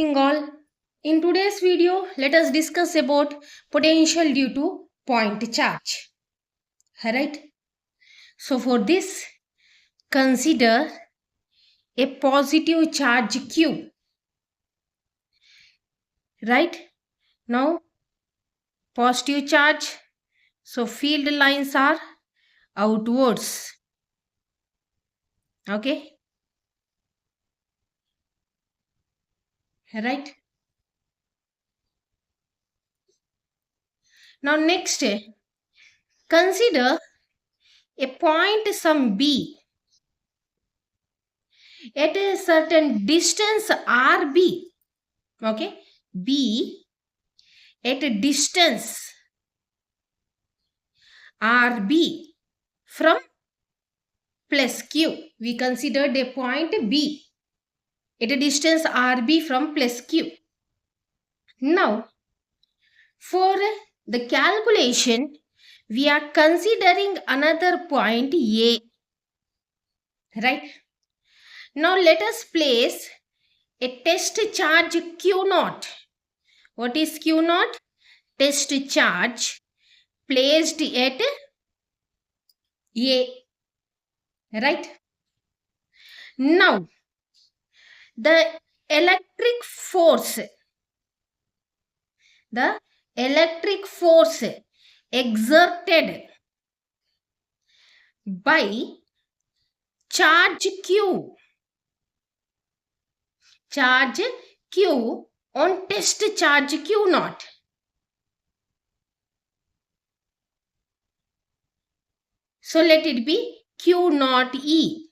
All. In today's video, let us discuss about potential due to point charge. Alright. So for this, consider a positive charge Q. Right. Now, positive charge. So field lines are outwards. Okay. Right. Now next, consider a point some B at a certain distance RB. Okay. B at a distance RB from plus Q. We considered a point B at a distance RB from plus Q. Now, for the calculation, we are considering another point A. Right? Now, let us place a test charge Q naught. What is Q naught? Test charge placed at A. Right? Now, the electric force exerted by charge Q on test charge Q naught. So let it be Q naught E.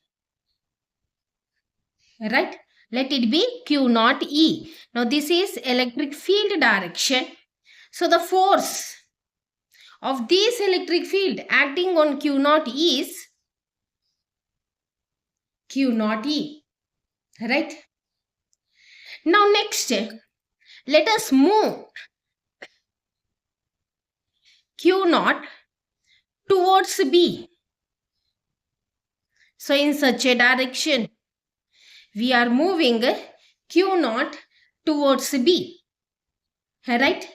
Right? Let it be Q naught E. Now this is electric field direction. So the force of this electric field acting on Q naught is Q naught E. Right? Now next, let us move Q naught towards B. So in such a direction, we are moving Q naught towards B. Right?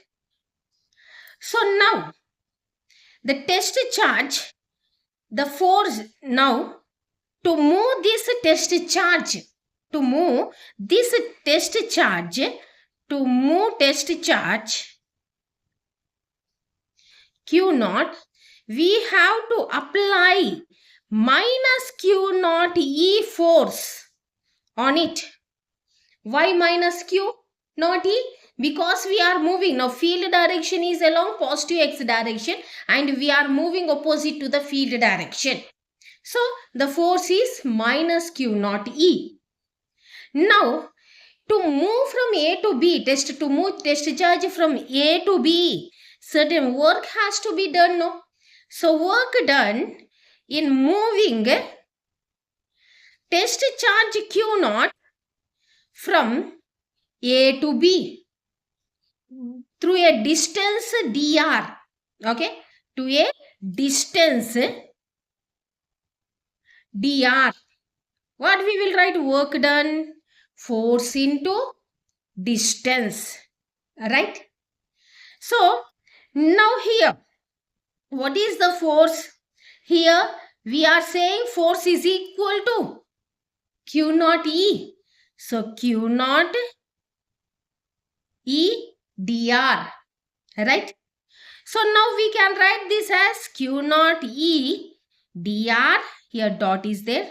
So now, the test charge, the force now to move this test charge, Q naught, we have to apply minus Q naught E force on it. Why minus Q naught E? Because we are moving. Now field direction is along positive x direction and we are moving opposite to the field direction. So the force is minus Q naught E. Now to move from A to B, to move test charge from A to B, certain work has to be done. No? So work done in moving test charge Q naught from A to B through a distance dr. Okay, to a distance dr. What we will write? Work done, force into distance. Right? So now here, what is the force? Here we are saying force is equal to Q naught E. So Q naught E dr. Right? So now we can write this as Q naught E dr. Here dot is there.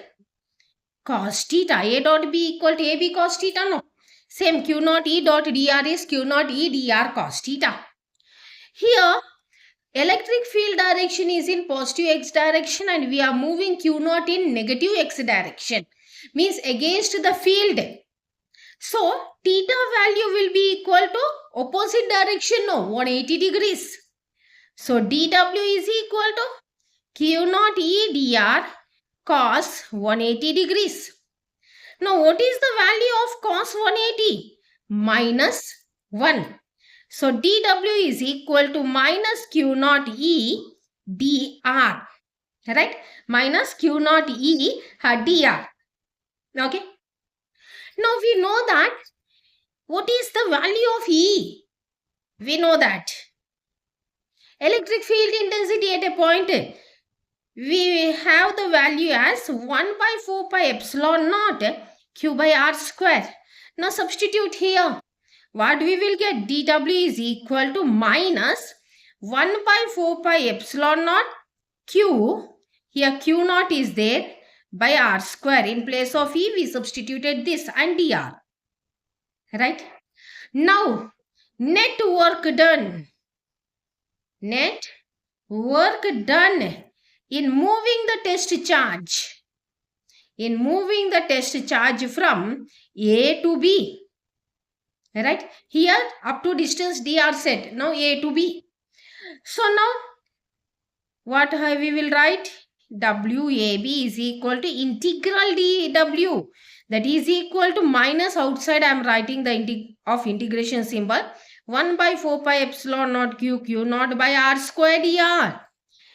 Cos theta. A dot B equal to AB cos theta. No. Same Q naught E dot dr is Q naught E dr cos theta. Here electric field direction is in positive x direction and we are moving Q naught in negative x direction. Means against the field. So theta value will be equal to opposite direction. No, 180 degrees. So dw is equal to Q naught E dr cos 180 degrees. Now what is the value of cos 180? Minus 1. So dw is equal to minus Q naught E dr. Right? Minus Q naught E dr. Okay. Now we know that What is the value of E? We know that. Electric field intensity at a point, we have the value as 1 by 4 pi epsilon naught Q by R square. Now substitute here. What we will get? dW is equal to minus 1 by 4 pi epsilon naught Q. Here Q naught is there by R square. In place of E, we substituted this and dr. Right? Now, net work done. Net work done in moving the test charge. In moving the test charge from A to B. Right? Here up to distance dr set. Now A to B. So now what we will write? WAB is equal to integral dW. That is equal to minus, outside I am writing the integration symbol. 1 by 4 pi epsilon naught Q naught by R square dr.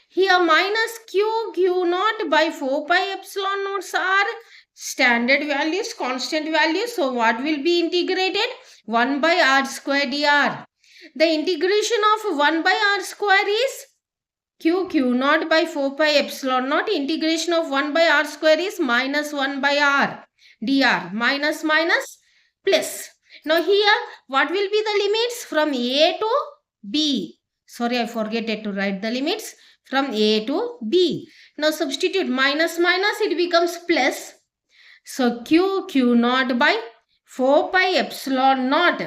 Here minus Q naught by 4 pi epsilon naughts are standard values, constant values. So what will be integrated? 1 by R square dr. The integration of 1 by R square is Q naught by 4 pi epsilon naught. Integration of 1 by R square is minus 1 by R dr. Minus plus. Now here what will be the limits from A to B? Sorry, I forgot to write the limits from A to B. Now substitute minus, it becomes plus. So Q naught by 4 pi epsilon naught.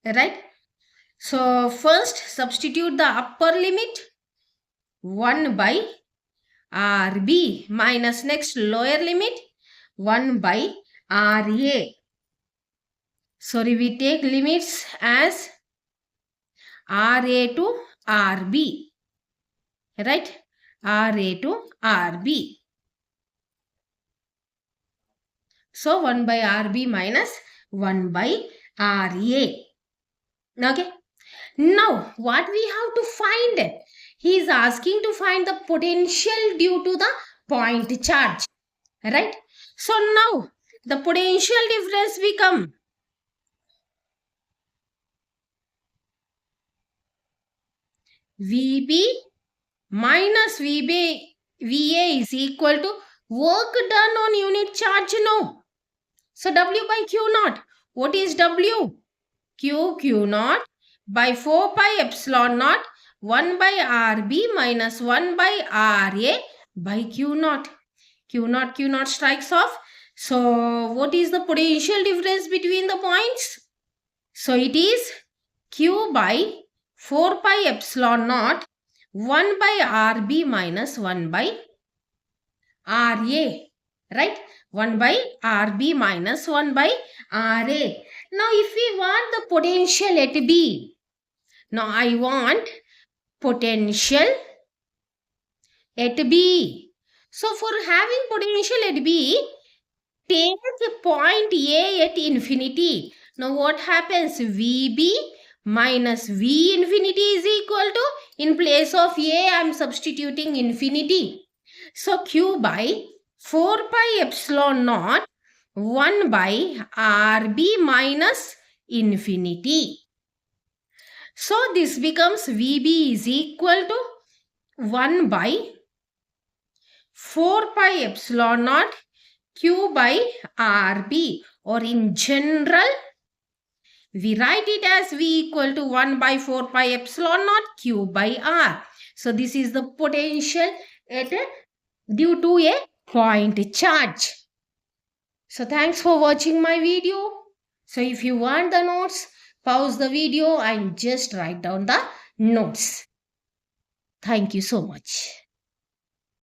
Right? So first substitute the upper limit 1 by RB minus next lower limit 1 by RA. Sorry, we take limits as RA to RB. Right? RA to RB. So 1 by RB minus 1 by RA. Okay. Now what we have to find? He is asking to find the potential due to the point charge. Right? So now the potential difference become VB minus VA is equal to work done on unit charge. No. So W by Q naught. What is W? Q naught by 4 pi epsilon naught 1 by RB minus 1 by RA by Q naught. Q naught strikes off. So what is the potential difference between the points? So it is Q by 4 pi epsilon naught 1 by RB minus 1 by RA. Right? 1 by RB minus 1 by RA. Now if we want the potential at B. Now I want potential at B. So for having potential at B, take point A at infinity. Now what happens? VB minus V infinity is equal to, in place of A I am substituting infinity. So Q by 4 pi epsilon naught 1 by RB minus infinity. So this becomes VB is equal to 1 by 4 pi epsilon naught Q by RB, or in general we write it as V equal to 1 by 4 pi epsilon naught Q by R. So this is the potential due to a point charge. So thanks for watching my video. So if you want the notes, pause the video and just write down the notes. Thank you so much.